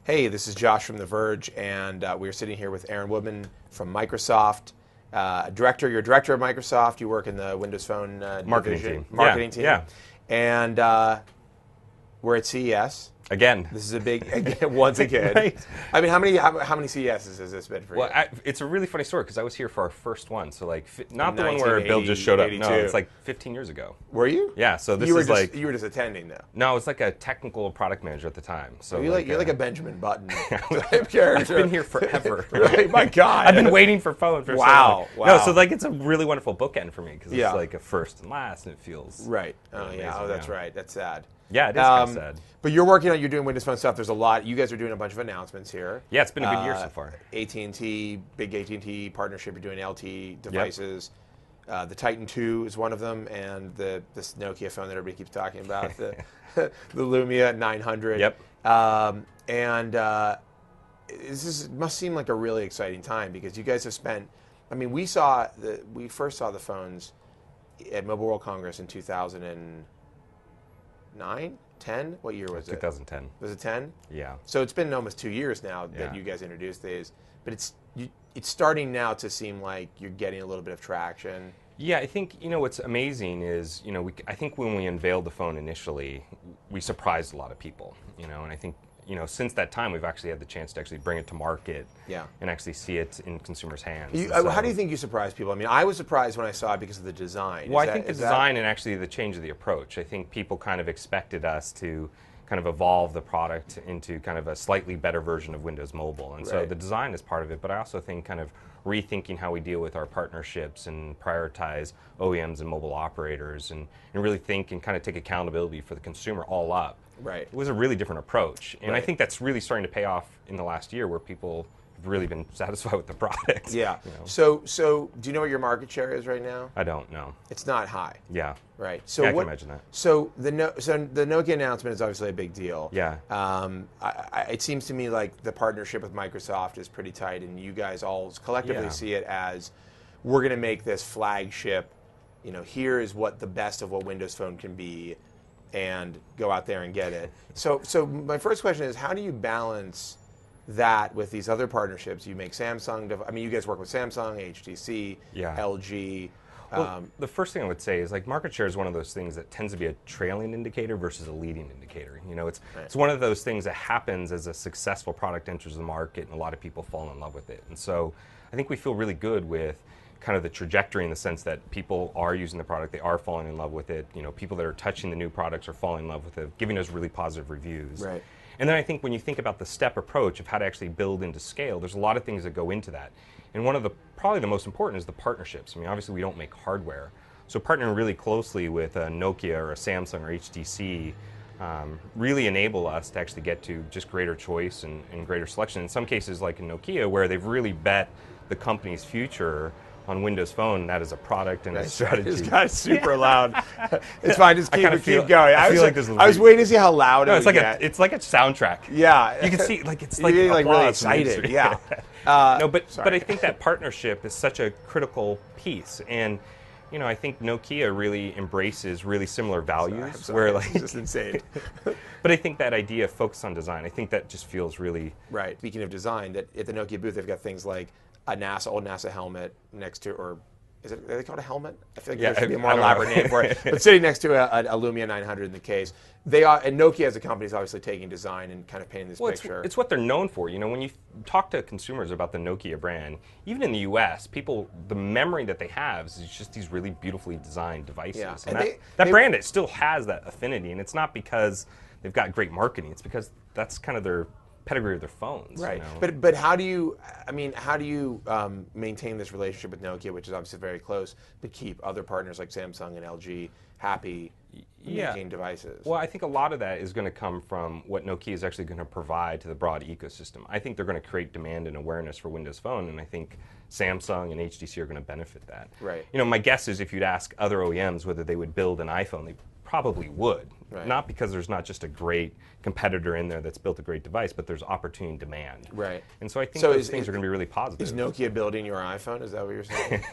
Hey, this is Josh from The Verge, and we're sitting here with Aaron Woodman from Microsoft. You're a director of Microsoft. You work in the Windows Phone Marketing division, team. marketing team. Yeah. And we're at CES. Again. This is a big, once again. Right. I mean, how many CESs has this been for you? It's a really funny story because I was here for our first one. So not the one where Bill just showed up. 82. No, it's like 15 years ago. Were you? Yeah. So this you were is just, you were just attending though. No, I was like a technical product manager at the time. So you're like a Benjamin Button type character. I've been here forever. Right? My God. I've been waiting for phone for so long. Wow. No, so it's a really wonderful bookend for me because Yeah. it's like a first and last, and it feels right. amazing, That's right. That's sad. Yeah, it is kind of sad. But you're you're doing Windows Phone stuff. There's a lot. You guys are doing a bunch of announcements here. Yeah, it's been a good year so far. AT&T, big AT&T partnership. You're doing LTE devices. Yep. The Titan 2 is one of them, and this Nokia phone that everybody keeps talking about, the Lumia 900. Yep. This must seem like a really exciting time because you guys have spent. I mean, we first saw the phones at Mobile World Congress in 2009, 10? What year was it? 2010. Was it 10? Yeah. So it's been almost 2 years now that you guys introduced these, but it's starting now to seem like you're getting a little bit of traction. Yeah, I think what's amazing is I think when we unveiled the phone initially, we surprised a lot of people. And I think since that time we've actually had the chance to actually bring it to market. Yeah. And actually see it in consumers' hands. How do you think you surprised people? I mean, I was surprised when I saw it because of the design. Well, I think the design and actually the change of the approach. I think people kind of expected us to kind of evolve the product into kind of a slightly better version of Windows Mobile. And so the design is part of it, but I also think kind of rethinking how we deal with our partnerships and prioritize OEMs and mobile operators and really think and kind of take accountability for the consumer all up. Right. It was a really different approach. And I think that's really starting to pay off in the last year where people have really been satisfied with the product. Yeah. So do you know what your market share is right now? I don't know. It's not high. Yeah. Right. So I can imagine that. So the Nokia announcement is obviously a big deal. Yeah. It seems to me like the partnership with Microsoft is pretty tight, and you guys all collectively see it as we're going to make this flagship. Here is what the best of what Windows Phone can be, and go out there and get it. So my first question is, how do you balance that with these other partnerships? You make Samsung. I mean, you guys work with Samsung, HTC, LG. Well, the first thing I would say is market share is one of those things that tends to be a trailing indicator versus a leading indicator. It's one of those things that happens as a successful product enters the market and a lot of people fall in love with it. And so I think we feel really good with kind of the trajectory in the sense that people are using the product, they are falling in love with it. People that are touching the new products are falling in love with it, giving us really positive reviews. Right. And then I think when you think about the step approach of how to actually build into scale, there's a lot of things that go into that. And one of probably the most important is the partnerships. I mean, obviously we don't make hardware. So partnering really closely with a Nokia or a Samsung or HTC really enable us to actually get to just greater choice and greater selection. In some cases, like in Nokia, where they've really bet the company's future on Windows Phone, that is a product and a strategy. This guy's super loud. It's fine. Just keep going. I was waiting to see how loud it would get. It's like a soundtrack. Yeah, you can see it's like really excited. Yeah. But I think that partnership is such a critical piece, and I think Nokia really embraces really similar values. It's just insane. But I think that idea of focus on design, I think that just feels really right. Speaking of design, that at the Nokia booth they've got things like a old NASA helmet next to, or are they called a helmet? I feel like there should be a more elaborate name for it. But sitting next to a Lumia 900 in the case. And Nokia as a company is obviously taking design and kind of painting this picture. It's what they're known for. When you talk to consumers about the Nokia brand, even in the U.S., the memory that they have is just these really beautifully designed devices. Yeah. And that brand, it still has that affinity, and it's not because they've got great marketing. It's because that's kind of their pedigree of their phones. Right. But how do you maintain this relationship with Nokia, which is obviously very close, but keep other partners like Samsung and LG happy making devices? Well, I think a lot of that is going to come from what Nokia is actually going to provide to the broad ecosystem. I think they're going to create demand and awareness for Windows Phone, and I think Samsung and HTC are going to benefit that. Right. My guess is if you'd ask other OEMs whether they would build an iPhone, they probably would. Right. Not because there's not just a great competitor in there that's built a great device, but there's opportunity and demand. Right. And so I think those things are going to be really positive. Is Nokia building your iPhone? Is that what you're saying?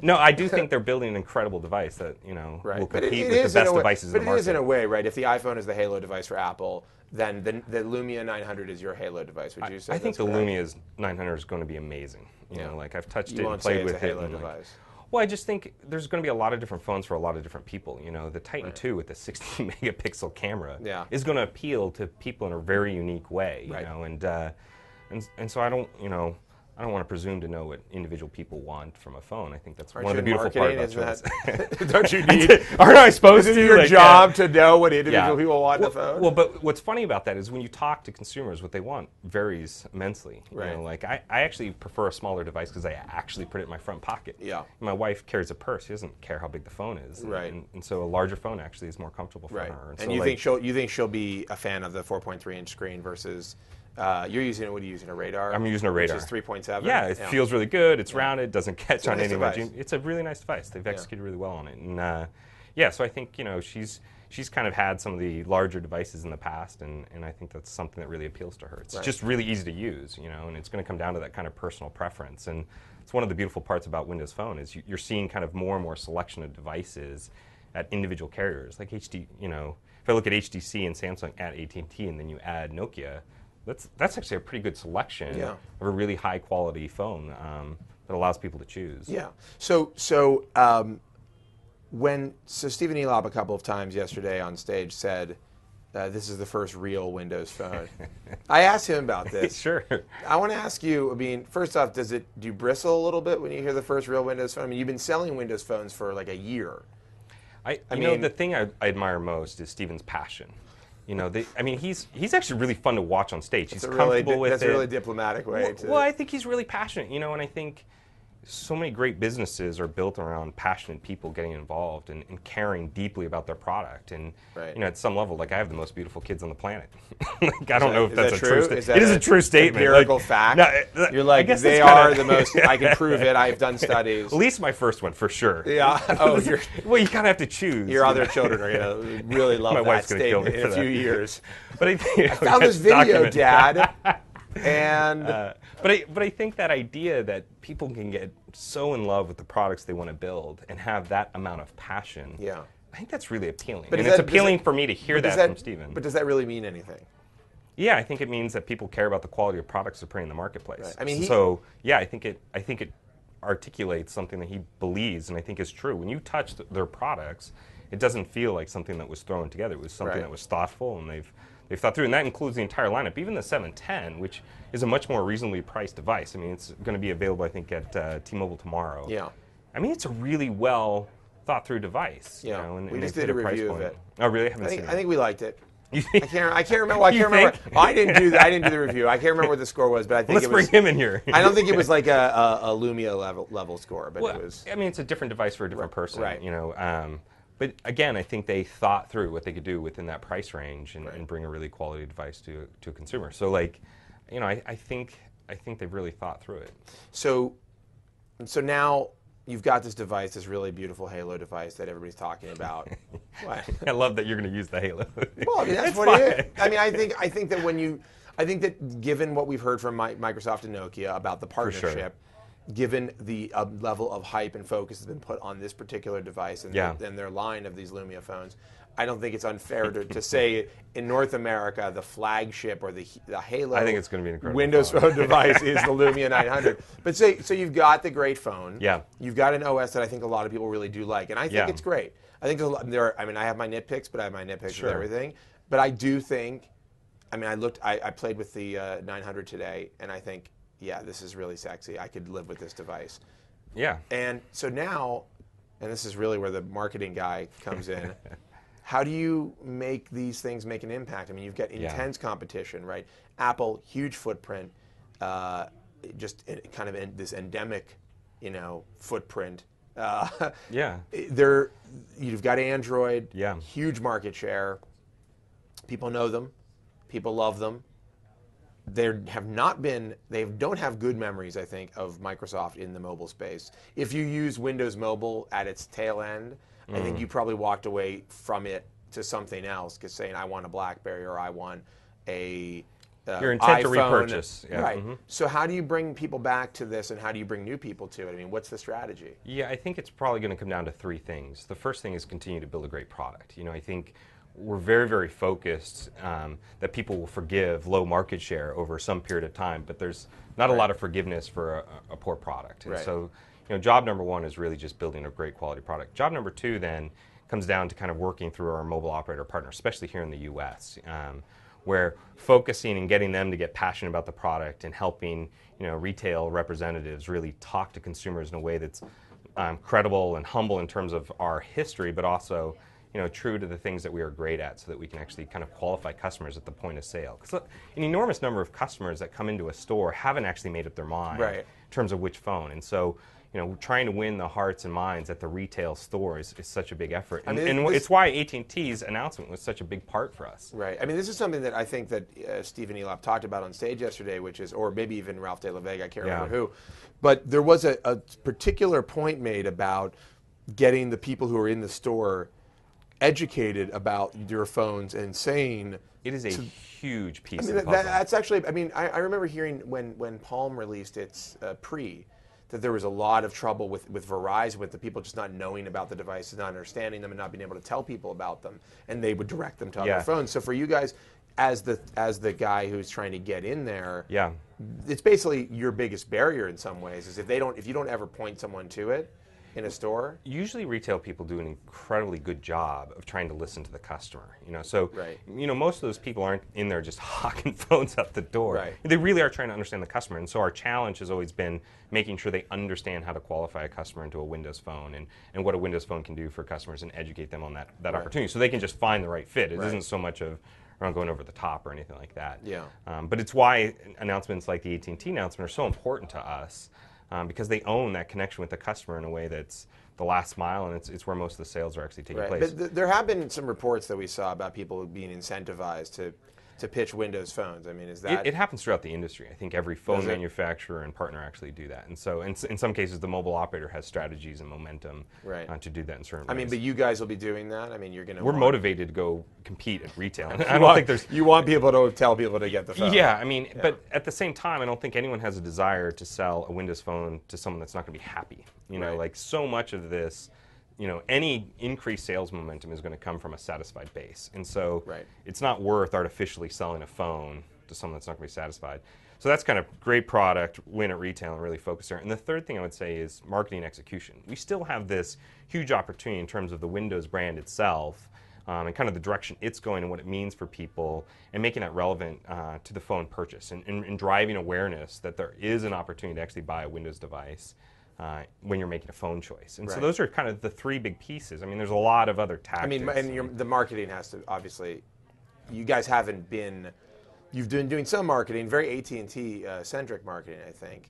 No, I do think they're building an incredible device that will compete with the best devices in the market. But it is in a way, right? If the iPhone is the Halo device for Apple, then the Lumia 900 is your Halo device. Would you say? I think the Lumia 900 is going to be amazing. You know, like I've touched it and played with it. Halo device. Well, I just think there's going to be a lot of different phones for a lot of different people. You know, the Titan 2 with the 16 megapixel camera is going to appeal to people in a very unique way. You know, and so I don't want to presume to know what individual people want from a phone. I think that's one of the beautiful parts about choice. Don't you need? Aren't I supposed to? Is it your job to know what individual people want in a phone? Well, but what's funny about that is when you talk to consumers, what they want varies immensely. Right. You know, like I actually prefer a smaller device because I actually put it in my front pocket. Yeah. My wife carries a purse. She doesn't care how big the phone is. Right. And so a larger phone actually is more comfortable for her. And so you think she'll be a fan of the 4.3-inch screen versus? You're using it. What are you using? A Radar? I'm using a Radar. Which is 3.7. Yeah, it feels really good. It's rounded. Doesn't catch on any device. It's a really nice device. They've executed really well on it. And so I think she's kind of had some of the larger devices in the past, and I think that's something that really appeals to her. It's just really easy to use, and it's going to come down to that kind of personal preference. And it's one of the beautiful parts about Windows Phone is you're seeing kind of more and more selection of devices at individual carriers, like HD. If I look at HTC and Samsung at AT&T, and then you add Nokia. That's actually a pretty good selection of a really high quality phone that allows people to choose. Yeah. So Stephen Elop a couple of times yesterday on stage said, "This is the first real Windows phone." I asked him about this. Sure. I want to ask you. I mean, first off, do you bristle a little bit when you hear the first real Windows phone? I mean, you've been selling Windows phones for like a year. I mean, the thing I admire most is Stephen's passion. He's actually really fun to watch on stage. He's comfortable with it. That's a really diplomatic way to... Well, I think he's really passionate, and I think so many great businesses are built around passionate people getting involved and caring deeply about their product. And at some level, like I have the most beautiful kids on the planet. I don't know if that's a true statement. It is a true statement. Empirical fact. No, you're like, they are the most. I can prove it. I've done studies. At least my first one for sure. Yeah. Oh, well, you kind of have to choose. Your other children are gonna really love that statement in a few years. But I found this video, Dad. And but I think that idea that people can get so in love with the products they want to build and have that amount of passion, I think that's really appealing. And it's appealing for me to hear that from Stephen. But does that really mean anything? Yeah, I think it means that people care about the quality of products they're putting in the marketplace. Right. I mean, I think it articulates something that he believes and I think is true. When you touch their products, it doesn't feel like something that was thrown together. It was something that was thoughtful, and they've thought through, and that includes the entire lineup, even the 710, which is a much more reasonably priced device. I mean, it's going to be available, I think, at T-Mobile tomorrow. Yeah. I mean, it's a really well thought through device. Yeah. And we just did a review of it. Oh, really? I think we liked it. I can't remember. I can't remember. I didn't do the review. I can't remember what the score was, but I think Let's bring him in here. I don't think it was like a Lumia level score, but it was. I mean, it's a different device for a different person, right? But again, I think they thought through what they could do within that price range and bring a really quality device to a consumer. So, I think they've really thought through it. So now you've got this device, this really beautiful Halo device that everybody's talking about. I love that you're going to use the Halo. Well, I mean, that's what it is. I mean, I think that given what we've heard from Microsoft and Nokia about the partnership. Given the level of hype and focus that's been put on this particular device and their line of these Lumia phones, I don't think it's unfair to say in North America the flagship or the Halo. I think it's going to be an incredible Windows phone device is the Lumia 900. But so you've got the great phone. Yeah. You've got an OS that I think a lot of people really do like, and I think it's great. I think I have my nitpicks, but I have my nitpicks with everything. But I do think, I played with the 900 today, and I think. Yeah, this is really sexy. I could live with this device. Yeah. And so now, and this is really where the marketing guy comes in, how do you make these things make an impact? I mean, you've got intense competition, right? Apple, huge footprint, just kind of this endemic, footprint. You've got Android, huge market share. People know them. People love them. They don't have good memories, I think, of Microsoft in the mobile space. If you use Windows Mobile at its tail end, I think you probably walked away from it to something else, because saying I want a BlackBerry or I want a your intent iPhone, to repurchase. Yeah. Right. So how do you bring people back to this, and how do you bring new people to it? I mean, what's the strategy? Yeah, I think it's probably going to come down to three things. The first thing is continue to build a great product. I think we're very, very focused that people will forgive low market share over some period of time, but there's not a lot of forgiveness for a poor product. And so, job number one is really just building a great quality product. Job number two then comes down to kind of working through our mobile operator partners, especially here in the U.S., where focusing and getting them to get passionate about the product and helping retail representatives really talk to consumers in a way that's credible and humble in terms of our history, but also true to the things that we are great at, so that we can actually kind of qualify customers at the point of sale. Because an enormous number of customers that come into a store haven't actually made up their mind in terms of which phone. And so trying to win the hearts and minds at the retail store is such a big effort. And, it's why AT&T's announcement was such a big part for us. Right. I mean, this is something that I think that Stephen Elop talked about on stage yesterday, which is, or maybe even Ralph De La Vega, I can't remember who. But there was a particular point made about getting the people who are in the store educated about your phones and saying... It is a huge piece of the puzzle. That's actually, I remember hearing when Palm released its Pre, that there was a lot of trouble with Verizon, with the people just not knowing about the devices, not understanding them, and not being able to tell people about them, and they would direct them to other phones. So for you guys, as the guy who's trying to get in there, it's basically your biggest barrier in some ways, is if you don't ever point someone to it in a store. Usually retail people do an incredibly good job of trying to listen to the customer. So most of those people aren't in there just hawking phones out the door. They really are trying to understand the customer. And so our challenge has always been making sure they understand how to qualify a customer into a Windows Phone, and what a Windows Phone can do for customers, and educate them on that opportunity, so they can just find the right fit. It isn't so much of around going over the top or anything like that. But it's why announcements like the AT&T announcement are so important to us. Because they own that connection with the customer in a way that's the last mile, and it's where most of the sales are actually taking place. But there have been some reports that we saw about people being incentivized to pitch Windows phones. I mean, is that... It happens throughout the industry. I think every phone manufacturer and partner actually do that. And so in some cases, the mobile operator has strategies and momentum to do that in certain ways. But you guys will be doing that? I mean, you're going to... We're motivated to go compete at retail. I don't think there's... You want people to tell people to get the phone. Yeah, but at the same time, I don't think anyone has a desire to sell a Windows Phone to someone that's not going to be happy. Like so much of this... any increased sales momentum is going to come from a satisfied base. And so it's not worth artificially selling a phone to someone that's not going to be satisfied. So that's kind of great product, win at retail, and really focus there. And the third thing I would say is marketing execution. We still have this huge opportunity in terms of the Windows brand itself, and kind of the direction it's going and what it means for people, and making that relevant to the phone purchase, and driving awareness that there is an opportunity to actually buy a Windows device when you're making a phone choice. And so those are kind of the three big pieces. There's a lot of other tactics. The marketing has to, obviously, you guys haven't been, you've been doing some marketing, very AT&T centric marketing, I think.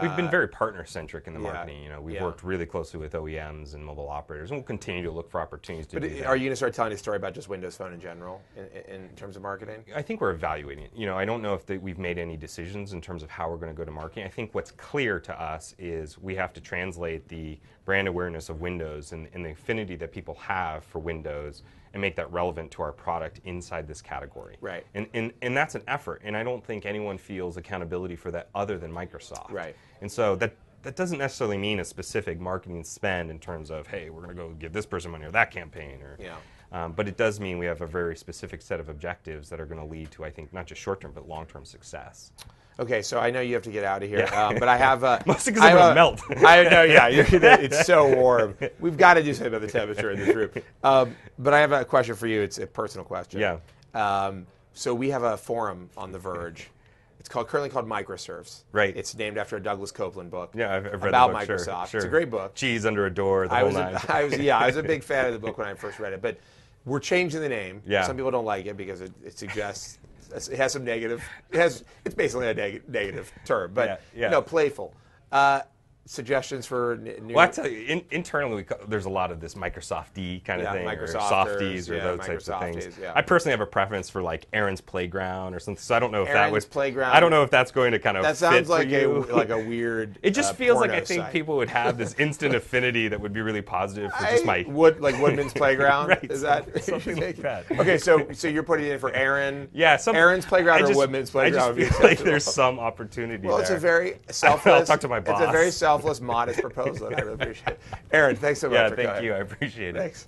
We've been very partner-centric in the marketing. We've worked really closely with OEMs and mobile operators, and we'll continue to look for opportunities to do that. Are you going to start telling a story about just Windows Phone in general in terms of marketing? I think we're evaluating it. I don't know if we've made any decisions in terms of how we're going to go to marketing. I think what's clear to us is we have to translate the brand awareness of Windows and the affinity that people have for Windows, and make that relevant to our product inside this category. And that's an effort, and I don't think anyone feels accountability for that other than Microsoft. And so that doesn't necessarily mean a specific marketing spend in terms of, hey, we're going to go give this person money or that campaign. But it does mean we have a very specific set of objectives that are going to lead to, I think, not just short-term, but long-term success. Okay, so I know you have to get out of here, but I have mostly because I'm going to melt. I know, it's so warm. We've got to do something about the temperature in this room. But I have a question for you. It's a personal question. So we have a forum on The Verge. It's currently called Microserves. It's named after a Douglas Copeland book. I've read about the book, Microsoft. Sure. It's a great book. Cheese under a door, the whole nine. I was a big fan of the book when I first read it. But we're changing the name. Some people don't like it because it suggests. It has some negative. It's basically a negative term, but playful. suggestions for new? Well, I tell you, internally, there's a lot of this Microsoft-y kind of thing, or Softies, or those types of things. Yeah. I personally have a preference for like Aaron's Playground or something. So I don't know if that Aaron's would. Playground. I don't know if that's going to kind of. That sounds fit like for you. like a weird. It just feels like I porno think site. people would have this instant affinity that would be really positive for just my. Woodman's Playground. Right, Is that something like that? Okay, so you're putting it in for Aaron. Yeah, Aaron's Playground or Woodman's Playground. I just feel like there's some opportunity Well, there. it's a very selfless. I'll talk to my boss. It's a very selfless, modest proposal, and I really appreciate it. Aaron, thanks so much for coming. Yeah, thank you. I appreciate it. Thanks.